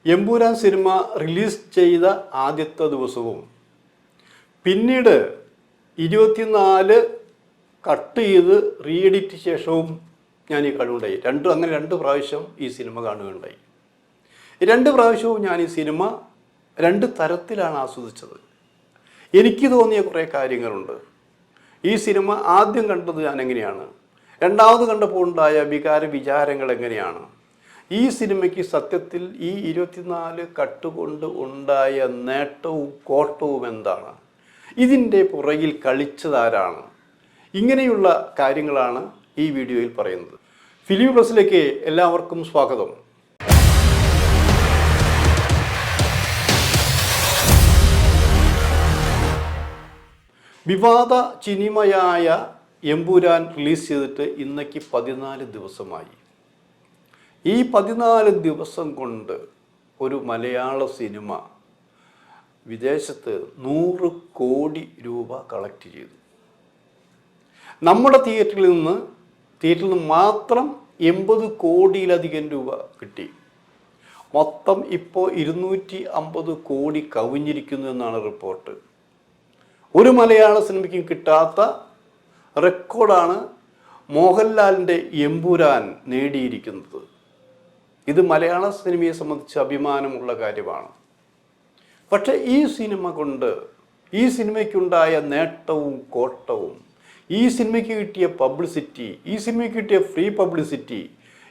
Empuraan cinema release ചെയ്ത ആദ്യത്തെ ദിവസവും പിന്നീട് 24 കട്ട് ചെയ്ത് റീ എഡിറ്റ് ശേഷവും ഞാൻ ഈ കാണുകയുണ്ടായി. രണ്ട് പ്രാവശ്യം ഈ സിനിമ കാണുകയുണ്ടായി. 2 പ്രാവശ്യവും ഞാൻ ഈ സിനിമ 2 തരത്തിലാണ് ആസ്വദിച്ചത്. എനിക്ക് തോന്നിയ കുറേ കാര്യങ്ങളുണ്ട്. ഈ സിനിമ ആദ്യം കണ്ടത് ഞാൻ എങ്ങനെയാണ്, രണ്ടാമത് കണ്ടപ്പോൾ ഉണ്ടായ വിചാരങ്ങൾ എങ്ങനെയാണ്, ഈ സിനിമയ്ക്ക് സത്യത്തിൽ ഈ 24 കട്ടുകൊണ്ട് ഉണ്ടായ നേട്ടവും കോട്ടവും എന്താണ്, ഇതിൻ്റെ പുറകിൽ കളിച്ചതാരാണ്, ഇങ്ങനെയുള്ള കാര്യങ്ങളാണ് ഈ വീഡിയോയിൽ പറയുന്നത്. ഫിലിം പ്ലസിലേക്ക് എല്ലാവർക്കും സ്വാഗതം. വിവാദ സിനിമയായ എമ്പുരാൻ റിലീസ് ചെയ്തിട്ട് ഇന്നേക്ക് 14 ദിവസമായി. ഈ 14 ദിവസം കൊണ്ട് ഒരു മലയാള സിനിമ വിദേശത്ത് 100 കോടി രൂപ കളക്ട് ചെയ്തു. നമ്മുടെ തിയേറ്ററിൽ നിന്ന് മാത്രം 80 കോടിയിലധികം രൂപ കിട്ടി. മൊത്തം ഇപ്പോൾ 250 കോടി കവിഞ്ഞിരിക്കുന്നു എന്നാണ് റിപ്പോർട്ട്. ഒരു മലയാള സിനിമയ്ക്കും കിട്ടാത്ത റെക്കോർഡാണ് മോഹൻലാലിൻ്റെ എമ്പുരാൻ നേടിയിരിക്കുന്നത്. ഇത് മലയാള സിനിമയെ സംബന്ധിച്ച് അഭിമാനമുള്ള കാര്യമാണ്. പക്ഷേ ഈ സിനിമ കൊണ്ട് ഈ സിനിമയ്ക്കുണ്ടായ നേട്ടവും കോട്ടവും, ഈ സിനിമയ്ക്ക് കിട്ടിയ പബ്ലിസിറ്റി, ഈ സിനിമയ്ക്ക് കിട്ടിയ ഫ്രീ പബ്ലിസിറ്റി,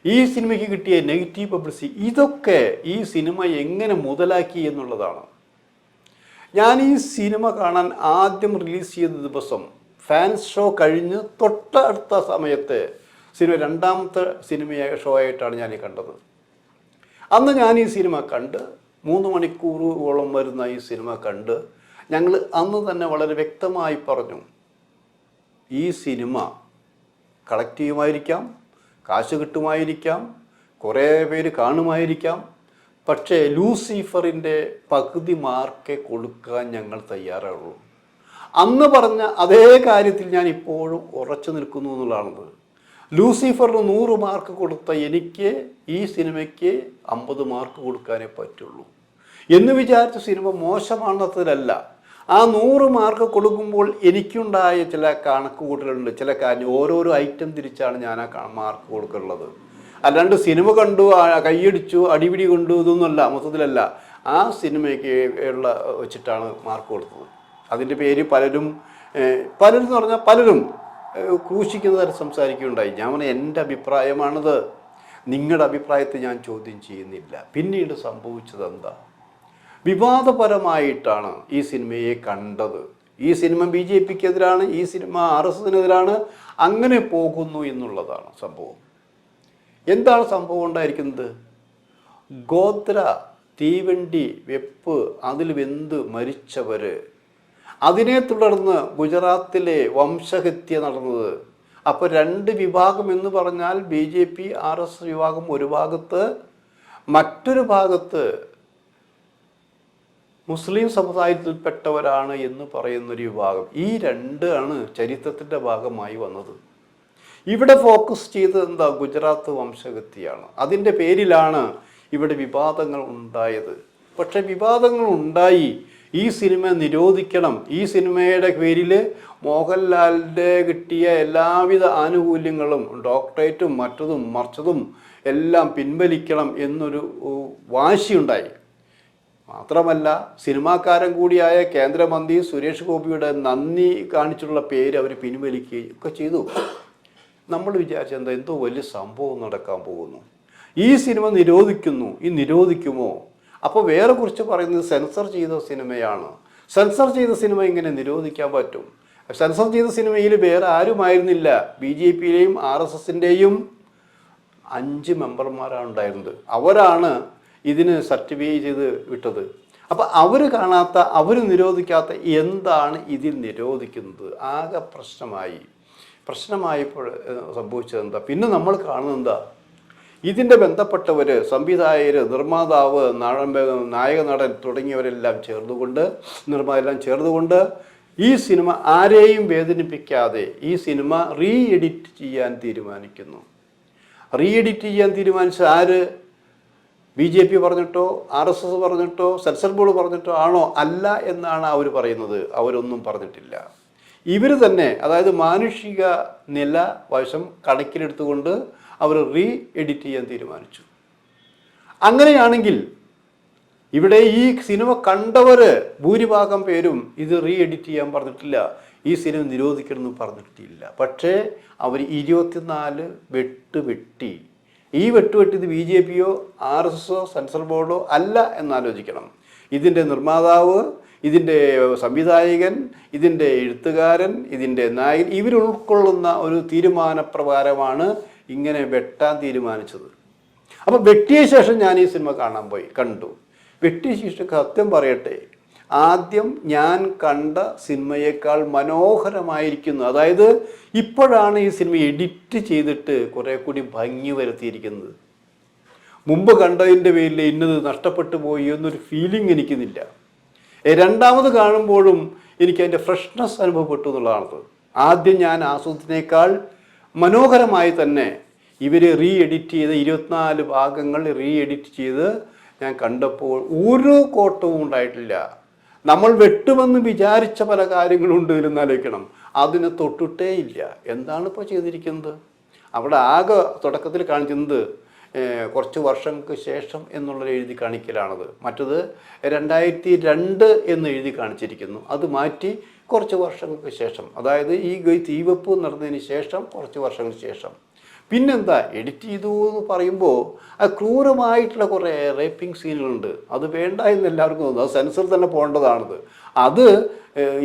ഈ സിനിമയ്ക്ക് കിട്ടിയ നെഗറ്റീവ് പബ്ലിസിറ്റി, ഇതൊക്കെ ഈ സിനിമ എങ്ങനെ മുതലാക്കി എന്നുള്ളതാണ്. ഞാൻ ഈ സിനിമ കാണാൻ ആദ്യം റിലീസ് ചെയ്ത ദിവസം ഫാൻസ് ഷോ കഴിഞ്ഞ് തൊട്ടടുത്ത സമയത്ത് സിനിമ രണ്ടാമത്തെ ഷോ ആയിട്ടാണ് ഞാൻ കണ്ടത്. അന്ന് ഞാൻ ഈ സിനിമ കണ്ട് 3 മണിക്കൂറോളം വരുന്ന ഈ സിനിമ കണ്ട് ഞങ്ങൾ അന്ന് തന്നെ വളരെ വ്യക്തമായി പറഞ്ഞു, ഈ സിനിമ കളക്ട് ചെയ്യുമായിരിക്കാം, കാശ് കിട്ടുമായിരിക്കാം, കുറേ പേര് കാണുമായിരിക്കാം, പക്ഷേ ലൂസിഫറിൻ്റെ പകുതി മാർക്കേ കൊടുക്കാൻ ഞങ്ങൾ തയ്യാറാവുള്ളൂ. അന്ന് പറഞ്ഞ അതേ കാര്യത്തിൽ ഞാൻ ഇപ്പോഴും ഉറച്ചു നിൽക്കുന്നു എന്നുള്ളതാണത്. ലൂസിഫറിന് 100 മാർക്ക് കൊടുത്ത എനിക്ക് ഈ സിനിമയ്ക്ക് 50 മാർക്ക് കൊടുക്കാനേ പറ്റുള്ളൂ എന്ന് വിചാരിച്ച സിനിമ മോശമാണെന്നതിലല്ല. ആ 100 മാർക്ക് കൊടുക്കുമ്പോൾ എനിക്കുണ്ടായ ചില കണക്കുകൂട്ടലുണ്ട്, ചില കാര്യം, ഓരോരോ ഐറ്റം തിരിച്ചാണ് ഞാൻ ആ മാർക്ക് കൊടുക്കുള്ളത്. അല്ലാണ്ട് സിനിമ കണ്ടു, കൈയടിച്ചു, അടിപിടി കൊണ്ടു, ഇതൊന്നുമല്ല, മൊത്തത്തിലല്ല. ആ സിനിമയ്ക്ക് ഉള്ള വെച്ചിട്ടാണ് മാർക്ക് കൊടുത്തത്. അതിൻ്റെ പേര് പലരും എന്ന് പറഞ്ഞാൽ പലരും ക്രൂശിക്കുന്ന തരം സംസാരിക്കുകയുണ്ടായി. ഞാൻ പറഞ്ഞ എൻ്റെ അഭിപ്രായമാണത്, നിങ്ങളുടെ അഭിപ്രായത്തെ ഞാൻ ചോദ്യം ചെയ്യുന്നില്ല. പിന്നീട് സംഭവിച്ചത് എന്താ, വിവാദപരമായിട്ടാണ് ഈ സിനിമയെ കണ്ടത്. ഈ സിനിമ BJPക്കെതിരാണ്, ഈ സിനിമ RSSനെതിരാണ്, അങ്ങനെ പോകുന്നു എന്നുള്ളതാണ് സംഭവം. എന്താണ് സംഭവം ഉണ്ടായിരിക്കുന്നത്? ഗോത്ര, തീവണ്ടി, വെപ്പ്, അതിൽ വെന്ത് മരിച്ചവർ, അതിനെ തുടർന്ന് ഗുജറാത്തിലെ വംശഹത്യ നടന്നത്. അപ്പോൾ 2 വിഭാഗം എന്ന് പറഞ്ഞാൽ BJP RSS വിഭാഗം ഒരു ഭാഗത്ത്, മറ്റൊരു ഭാഗത്ത് മുസ്ലിം സമുദായത്തിൽപ്പെട്ടവരാണ് എന്ന് പറയുന്നൊരു വിഭാഗം. ഈ 2 ആണ് ചരിത്രത്തിൻ്റെ ഭാഗമായി വന്നത്. ഇവിടെ ഫോക്കസ് ചെയ്തത് എന്താ, ഗുജറാത്ത് വംശഹത്യയാണ്. അതിൻ്റെ പേരിലാണ് ഇവിടെ വിവാദങ്ങൾ ഉണ്ടായത്. പക്ഷെ വിവാദങ്ങൾ ഉണ്ടായി, ഈ സിനിമ നിരോധിക്കണം, ഈ സിനിമയുടെ പേരിൽ മോഹൻലാലിൻ്റെ കിട്ടിയ എല്ലാവിധ ആനുകൂല്യങ്ങളും, ഡോക്ടറേറ്റും മറ്റതും മറിച്ചതും എല്ലാം പിൻവലിക്കണം എന്നൊരു വാശിയുണ്ടായി. മാത്രമല്ല സിനിമാക്കാരൻ കൂടിയായ കേന്ദ്രമന്ത്രി സുരേഷ് ഗോപിയുടെ നന്ദി കാണിച്ചുള്ള പേര് അവർ പിൻവലിക്കുകയും ഒക്കെ ചെയ്തു. നമ്മൾ വിചാരിച്ചെന്താ, എന്തോ വലിയ സംഭവം നടക്കാൻ പോകുന്നു, ഈ സിനിമ നിരോധിക്കുന്നു, ഈ നിരോധിക്കുമോ? അപ്പോൾ വേറെ കുറിച്ച് പറയുന്നത് സെൻസർ ചെയ്ത സിനിമയാണ്. സെൻസർ ചെയ്ത സിനിമ ഇങ്ങനെ നിരോധിക്കാൻ പറ്റും? സെൻസർ ചെയ്ത സിനിമയിൽ വേറെ ആരുമായിരുന്നില്ല, BJPയിലെയും RSSൻ്റെയും 5 മെമ്പർമാരാണ് ഉണ്ടായിരുന്നത്. അവരാണ് ഇതിന് സർട്ടിഫൈ ചെയ്ത് വിട്ടത്. അപ്പം അവർ കാണാത്ത, അവർ നിരോധിക്കാത്ത എന്താണ് ഇതിൽ നിരോധിക്കുന്നത്? ആകെ പ്രശ്നമായപ്പോൾ സംഭവിച്ചത് എന്താ, പിന്നെ നമ്മൾ കാണുന്നത് എന്താ, ഇതിൻ്റെ ബന്ധപ്പെട്ടവർ, സംവിധായകർ, നിർമ്മാതാവ്, നായക നടൻ തുടങ്ങിയവരെല്ലാം ചേർന്നുകൊണ്ട് ഈ സിനിമ ആരെയും വേദനിപ്പിക്കാതെ ഈ സിനിമ റീ എഡിറ്റ് ചെയ്യാൻ തീരുമാനിക്കുന്നു. റീ എഡിറ്റ് ചെയ്യാൻ തീരുമാനിച്ച ആര്? BJP പറഞ്ഞിട്ടോ RSS പറഞ്ഞിട്ടോ സെൻസർ ബോർഡ് പറഞ്ഞിട്ടോ ആണോ? അല്ല എന്നാണ് അവർ പറയുന്നത്. അവരൊന്നും പറഞ്ഞിട്ടില്ല. ഇവർ തന്നെ, അതായത് മാനുഷിക നില വശം കണക്കിലെടുത്തുകൊണ്ട് അവർ എഡിറ്റ് ചെയ്യാൻ തീരുമാനിച്ചു. അങ്ങനെയാണെങ്കിൽ ഇവിടെ ഈ സിനിമ കണ്ടവർ ഭൂരിഭാഗം പേരും ഇത് എഡിറ്റ് ചെയ്യാൻ പറഞ്ഞിട്ടില്ല, ഈ സിനിമ നിരോധിക്കണമെന്ന് പറഞ്ഞിട്ടില്ല. പക്ഷേ അവർ 24 വെട്ടി. ഈ വെട്ടിയത് BJPയോ RSSോ സെൻസർ ബോർഡോ അല്ല എന്നാലോചിക്കണം. ഇതിൻ്റെ നിർമ്മാതാവ്, ഇതിൻ്റെ സംവിധായകൻ, ഇതിൻ്റെ എഴുത്തുകാരൻ, ഇതിൻ്റെ നായകൻ ഇവരുൾക്കൊള്ളുന്ന ഒരു തീരുമാനപ്രകാരമാണ് ഇങ്ങനെ വെട്ടാൻ തീരുമാനിച്ചത്. അപ്പോൾ വെട്ടിയ ശേഷം ഞാൻ ഈ സിനിമ കാണാൻ കണ്ടു. വെട്ടിയ ശേഷം സത്യം പറയട്ടെ, ആദ്യം ഞാൻ കണ്ട സിനിമയേക്കാൾ മനോഹരമായിരിക്കുന്നു. അതായത് ഇപ്പോഴാണ് ഈ സിനിമ എഡിറ്റ് ചെയ്തിട്ട് കുറേ കൂടി ഭംഗി വരുത്തിയിരിക്കുന്നത്. മുമ്പ് കണ്ടതിൻ്റെ പേരിൽ ഇന്നത് നഷ്ടപ്പെട്ടു പോയി എന്നൊരു ഫീലിംഗ് എനിക്കുന്നില്ല. രണ്ടാമത് കാണുമ്പോഴും എനിക്ക് അതിൻ്റെ ഫ്രഷ്നെസ് അനുഭവപ്പെട്ടു എന്നുള്ളതാണ്. ആദ്യം ഞാൻ ആസ്വദിച്ചതിനേക്കാൾ മനോഹരമായി തന്നെ ഇവർ എഡിറ്റ് ചെയ്ത് 24 ഭാഗങ്ങൾ എഡിറ്റ് ചെയ്ത് ഞാൻ കണ്ടപ്പോൾ ഒരു കോട്ടവും ഉണ്ടായിട്ടില്ല. നമ്മൾ വെട്ടുമെന്ന് വിചാരിച്ച പല കാര്യങ്ങളുണ്ട് എന്നാലോചിക്കണം, അതിനെ തൊട്ടിട്ടേ ഇല്ല. എന്താണ് ഇപ്പോൾ ചെയ്തിരിക്കുന്നത്? അവിടെ ആകെ തുടക്കത്തിൽ കാണിക്കുന്നത് കുറച്ച് വർഷങ്ങൾക്ക് ശേഷം എന്നുള്ളത് എഴുതി കാണിക്കലാണത്. മറ്റത് 2002 എന്ന് എഴുതി കാണിച്ചിരിക്കുന്നു. അത് മാറ്റി കുറച്ച് വർഷങ്ങൾക്ക് ശേഷം, അതായത് ഈ തീവെപ്പ് നടന്നതിന് ശേഷം കുറച്ച് വർഷങ്ങൾക്ക് ശേഷം. പിന്നെന്താ എഡിറ്റ് ചെയ്തു എന്ന് പറയുമ്പോൾ അത് ക്രൂരമായിട്ടുള്ള കുറേ റേപ്പിംഗ് സീനുകളുണ്ട്. അത് വേണ്ട എന്ന് എല്ലാവർക്കും തോന്നുന്നു. അത് സെൻസർ തന്നെ പോകേണ്ടതാണത്. അത്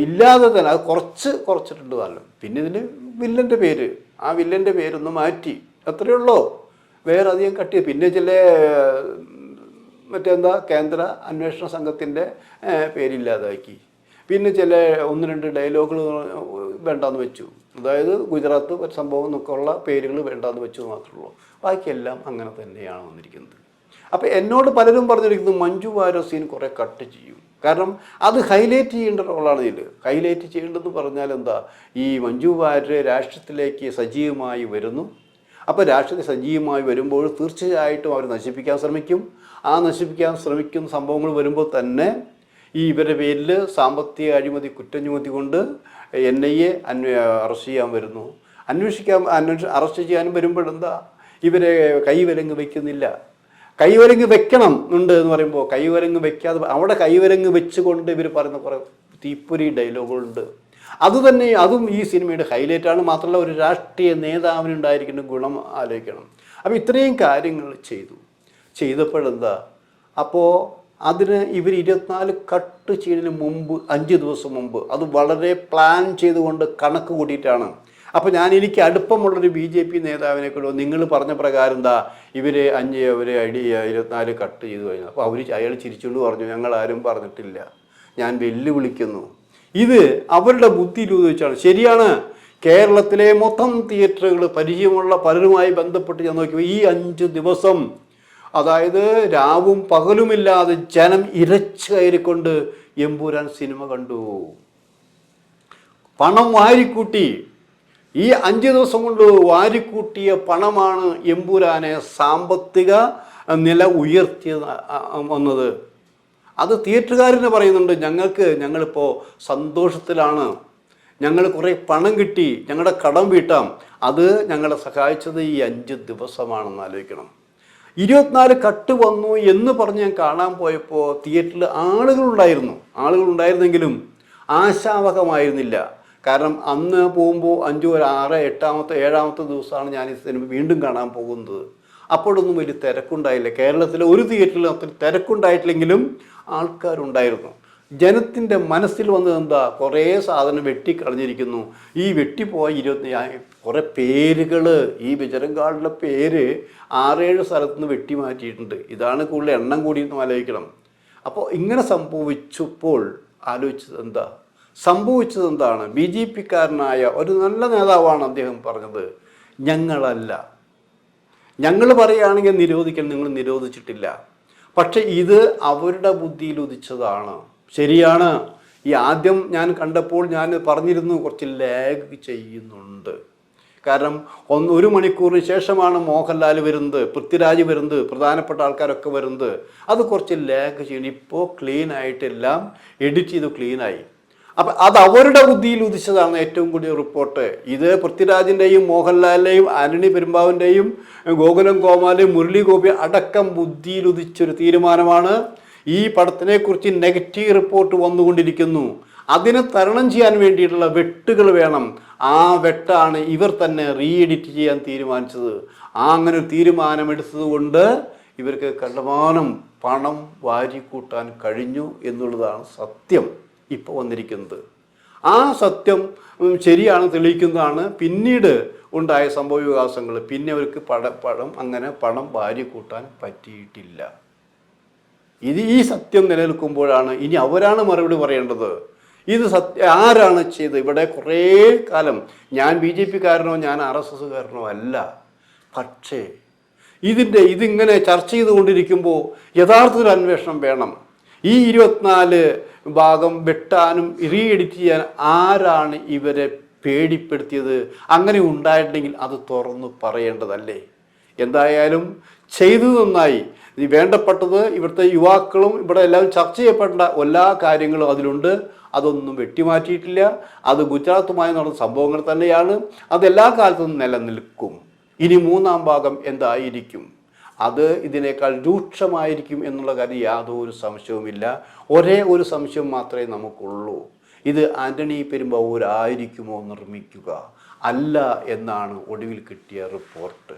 ഇല്ലാതെ തന്നെ അത് കുറച്ചിട്ടുണ്ട് നല്ല. പിന്നെ ഇതിന് വില്ലൻ്റെ പേര്, ആ വില്ലൻ്റെ പേരൊന്ന് മാറ്റി, അത്രയേ ഉള്ളൂ. വേറെ അധികം കട്ട്. പിന്നെ ചില കേന്ദ്ര അന്വേഷണ സംഘത്തിൻ്റെ പേരില്ലാതാക്കി. പിന്നെ ചില 1-2 ഡയലോഗുകൾ വേണ്ടാന്ന് വെച്ചു. അതായത് ഗുജറാത്ത് സംഭവം എന്നൊക്കെ ഉള്ള പേരുകൾ വേണ്ടാന്ന് വെച്ചു മാത്രമേ ഉള്ളൂ. ബാക്കിയെല്ലാം അങ്ങനെ തന്നെയാണ് വന്നിരിക്കുന്നത്. അപ്പോൾ എന്നോട് പലരും പറഞ്ഞിരിക്കുന്നത് മഞ്ജു വാര്യർ സീൻ കുറേ കട്ട് ചെയ്യും. കാരണം അത് ഹൈലൈറ്റ് ചെയ്യേണ്ട റോളാണ് ഇതിൽ. ഹൈലൈറ്റ് ചെയ്യേണ്ടതെന്ന് പറഞ്ഞാൽ എന്താ, ഈ മഞ്ജു വാര്യർ രാഷ്ട്രീയത്തിലേക്ക് സജീവമായി വരുന്നു. അപ്പോൾ രാഷ്ട്രീയത്തിൽ സജീവമായി വരുമ്പോൾ തീർച്ചയായിട്ടും അവർ നശിപ്പിക്കാൻ ശ്രമിക്കും. ആ നശിപ്പിക്കാൻ ശ്രമിക്കുന്ന സംഭവങ്ങൾ വരുമ്പോൾ തന്നെ ഈ ഇവരുടെ പേരിൽ സാമ്പത്തിക അഴിമതി കുറ്റം ചുമത്തിക്കൊണ്ട് NIA അറസ്റ്റ് ചെയ്യാൻ വരുന്നു. അറസ്റ്റ് ചെയ്യാനും വരുമ്പോഴെന്താ ഇവരെ കൈവരങ്ങ് വയ്ക്കുന്നില്ല. കൈവരങ്ങ് വെക്കണം ഉണ്ട് എന്ന് പറയുമ്പോൾ കൈവരങ്ങ് വെക്കാതെ അവിടെ കൈവരങ്ങ് വെച്ചുകൊണ്ട് ഇവർ പറയുന്ന കുറേ തീപ്പൊരി ഡയലോഗുകളുണ്ട്. അതും ഈ സിനിമയുടെ ഹൈലൈറ്റാണ്. മാത്രമല്ല ഒരു രാഷ്ട്രീയ നേതാവിനുണ്ടായിരിക്കുന്ന ഗുണം ആലോചിക്കണം. അപ്പോൾ ഇത്രയും കാര്യങ്ങൾ ചെയ്തപ്പോഴെന്താ, അപ്പോൾ അതിന് ഇവർ 24 കട്ട് ചെയ്യുന്നതിന് മുമ്പ് 5 ദിവസം മുമ്പ് അത് വളരെ പ്ലാൻ ചെയ്തുകൊണ്ട് കണക്ക് കൂട്ടിയിട്ടാണ്. അപ്പോൾ എനിക്ക് അടുപ്പമുള്ളൊരു BJP നേതാവിനെ കൂടെ നിങ്ങൾ പറഞ്ഞ പ്രകാരം എന്താ ഇവർ 24 കട്ട് ചെയ്തു കഴിഞ്ഞു. അപ്പോൾ അയാൾ ചിരിച്ചുകൊണ്ട് പറഞ്ഞു, ഞങ്ങളാരും പറഞ്ഞിട്ടില്ല, ഞാൻ വെല്ലുവിളിക്കുന്നു. ഇത് അവരുടെ ബുദ്ധിയിലൂടെ വെച്ചാണ്. ശരിയാണ്, കേരളത്തിലെ മൊത്തം തിയേറ്ററുകൾ പരിചയമുള്ള പലരുമായി ബന്ധപ്പെട്ട് ഞാൻ നോക്കിയപ്പോൾ ഈ 5 ദിവസം, അതായത് രാവും പകലുമില്ലാതെ ജനം ഇരച്ചു കയറിക്കൊണ്ട് എമ്പുരാൻ സിനിമ കണ്ടു. പണം വാരിക്കൂട്ടി. ഈ 5 ദിവസം കൊണ്ട് വാരിക്കൂട്ടിയ പണമാണ് എമ്പുരാനെ സാമ്പത്തിക നില ഉയർത്തിയത് വന്നത്. അത് തിയേറ്ററുകാരനെ പറയുന്നുണ്ട്, ഞങ്ങളിപ്പോൾ സന്തോഷത്തിലാണ്, ഞങ്ങൾ കുറേ പണം കിട്ടി, ഞങ്ങളുടെ കടം വീട്ടാം. അത് ഞങ്ങളെ സഹായിച്ചത് ഈ 5 ദിവസമാണെന്ന് ആലോചിക്കണം. 24 കട്ട് വന്നു എന്ന് പറഞ്ഞ് ഞാൻ കാണാൻ പോയപ്പോൾ തിയേറ്ററിൽ ആളുകളുണ്ടായിരുന്നെങ്കിലും ആശാവഹമായിരുന്നില്ല. കാരണം അന്ന് പോകുമ്പോൾ 5, 6, 8, 7 ദിവസമാണ് ഞാൻ ഈ സിനിമ വീണ്ടും കാണാൻ പോകുന്നത്. അപ്പോഴൊന്നും വലിയ തിരക്കുണ്ടായില്ല. കേരളത്തിലെ ഒരു തിയേറ്ററിലും അത്ര തിരക്കുണ്ടായിട്ടില്ലെങ്കിലും ആൾക്കാരുണ്ടായിരുന്നു. ജനത്തിൻ്റെ മനസ്സിൽ വന്നത് എന്താ, കുറേ സാധനം വെട്ടിക്കളഞ്ഞിരിക്കുന്നു. ഈ വെട്ടിപ്പോയ കുറേ പേരുകൾ, ഈ ബജരംഗാളുടെ പേര് 6-7 സ്ഥലത്ത് നിന്ന് വെട്ടിമാറ്റിയിട്ടുണ്ട്. ഇതാണ് കൂടുതൽ എണ്ണം കൂടിയെന്ന് ആലോചിക്കണം. അപ്പോൾ ഇങ്ങനെ സംഭവിച്ചപ്പോൾ സംഭവിച്ചത് എന്താണ്? BJPക്കാരനായ ഒരു നല്ല നേതാവാണ് അദ്ദേഹം പറഞ്ഞത്, ഞങ്ങൾ പറയുകയാണെങ്കിൽ നിരോധിക്കണം, നിങ്ങൾ നിരോധിച്ചിട്ടില്ല. പക്ഷെ ഇത് അവരുടെ ബുദ്ധിയിൽ ഉദിച്ചതാണ്. ശരിയാണ്, ഈ ആദ്യം ഞാൻ കണ്ടപ്പോൾ ഞാൻ പറഞ്ഞിരുന്നു കുറച്ച് ലാഗ് ചെയ്യുന്നുണ്ട്. കാരണം 1 മണിക്കൂറിന് ശേഷമാണ് മോഹൻലാൽ വരുന്നത്, പൃഥ്വിരാജ് വരുന്നത്, പ്രധാനപ്പെട്ട ആൾക്കാരൊക്കെ വരുന്നത്. അത് കുറച്ച് ലാഗ് ചെയ്യണം. ഇപ്പോൾ ക്ലീനായിട്ടെല്ലാം എഡിറ്റ് ചെയ്ത് ക്ലീനായി. അപ്പം അത് അവരുടെ ബുദ്ധിയിൽ ഉദിച്ചതാണ് ഏറ്റവും കൂടിയ റിപ്പോർട്ട്. ഇത് പൃഥ്വിരാജിൻ്റെയും മോഹൻലാലിൻ്റെയും ആന്റണി പെരുമ്പാവിൻ്റെയും ഗോകുലം കോമാലി മുരളി ഗോപി അടക്കം ബുദ്ധിയിൽ ഉദിച്ചൊരു തീരുമാനമാണ്. ഈ പടത്തിനെക്കുറിച്ച് നെഗറ്റീവ് റിപ്പോർട്ട് വന്നുകൊണ്ടിരിക്കുന്നു. അതിനെ തരണം ചെയ്യാൻ വേണ്ടിയിട്ടുള്ള വെട്ടുകൾ വേണം. ആ വെട്ടാണ് ഇവർ തന്നെ റീ എഡിറ്റ് ചെയ്യാൻ തീരുമാനിച്ചത്. അങ്ങനെ ഒരു തീരുമാനമെടുത്തത് കൊണ്ട് ഇവർക്ക് കണ്ടമാനം പണം വാരിക്കൂട്ടാൻ കഴിഞ്ഞു എന്നുള്ളതാണ് സത്യം ഇപ്പോൾ വന്നിരിക്കുന്നത്. ആ സത്യം ശരിയാണ് തെളിയിക്കുന്നതാണ് പിന്നീട് ഉണ്ടായ സംഭവ വികാസങ്ങൾ. പിന്നെ അവർക്ക് പണം വാരിക്കൂട്ടാൻ പറ്റിയിട്ടില്ല. ഈ സത്യം നിലനിൽക്കുമ്പോഴാണ് ഇനി അവരാണ് മറുപടി പറയേണ്ടത്. ഇത് ആരാണ് ചെയ്തത്? ഇവിടെ കുറേ കാലം ഞാൻ BJP കാരനോ ഞാൻ RSS കാരനോ അല്ല. പക്ഷേ ഇതിങ്ങനെ ചർച്ച ചെയ്തുകൊണ്ടിരിക്കുമ്പോൾ യഥാർത്ഥത്തിൽ അന്വേഷണം വേണം. ഈ 24 ഭാഗം വെട്ടാനും റീ എഡിറ്റ് ചെയ്യാൻ ആരാണ് ഇവരെ പേടിപ്പെടുത്തിയത്? അങ്ങനെ ഉണ്ടായിട്ടുണ്ടെങ്കിൽ അത് തുറന്നു പറയേണ്ടതല്ലേ? എന്തായാലും ചെയ്തു നന്നായി. വേണ്ടപ്പെട്ടത് ഇവിടുത്തെ യുവാക്കളും ഇവിടെ എല്ലാവരും ചർച്ച ചെയ്യപ്പെടേണ്ട എല്ലാ കാര്യങ്ങളും അതിലുണ്ട്. അതൊന്നും വെട്ടിമാറ്റിയിട്ടില്ല. അത് ഗുജറാത്തുമായി നടന്ന സംഭവങ്ങൾ തന്നെയാണ്. അതെല്ലാ കാലത്തും നിലനിൽക്കും. ഇനി 3-ാം ഭാഗം എന്തായിരിക്കും? അത് ഇതിനേക്കാൾ രൂക്ഷമായിരിക്കും എന്നുള്ള കാര്യം യാതൊരു സംശയവുമില്ല. ഒരേ ഒരു സംശയം മാത്രമേ നമുക്കുള്ളൂ. ഇത് ആന്റണി പെരുമ്പാവൂരായിരിക്കുമോ നിർമ്മിക്കുക? അല്ല എന്നാണ് ഒടുവിൽ കിട്ടിയ റിപ്പോർട്ട്.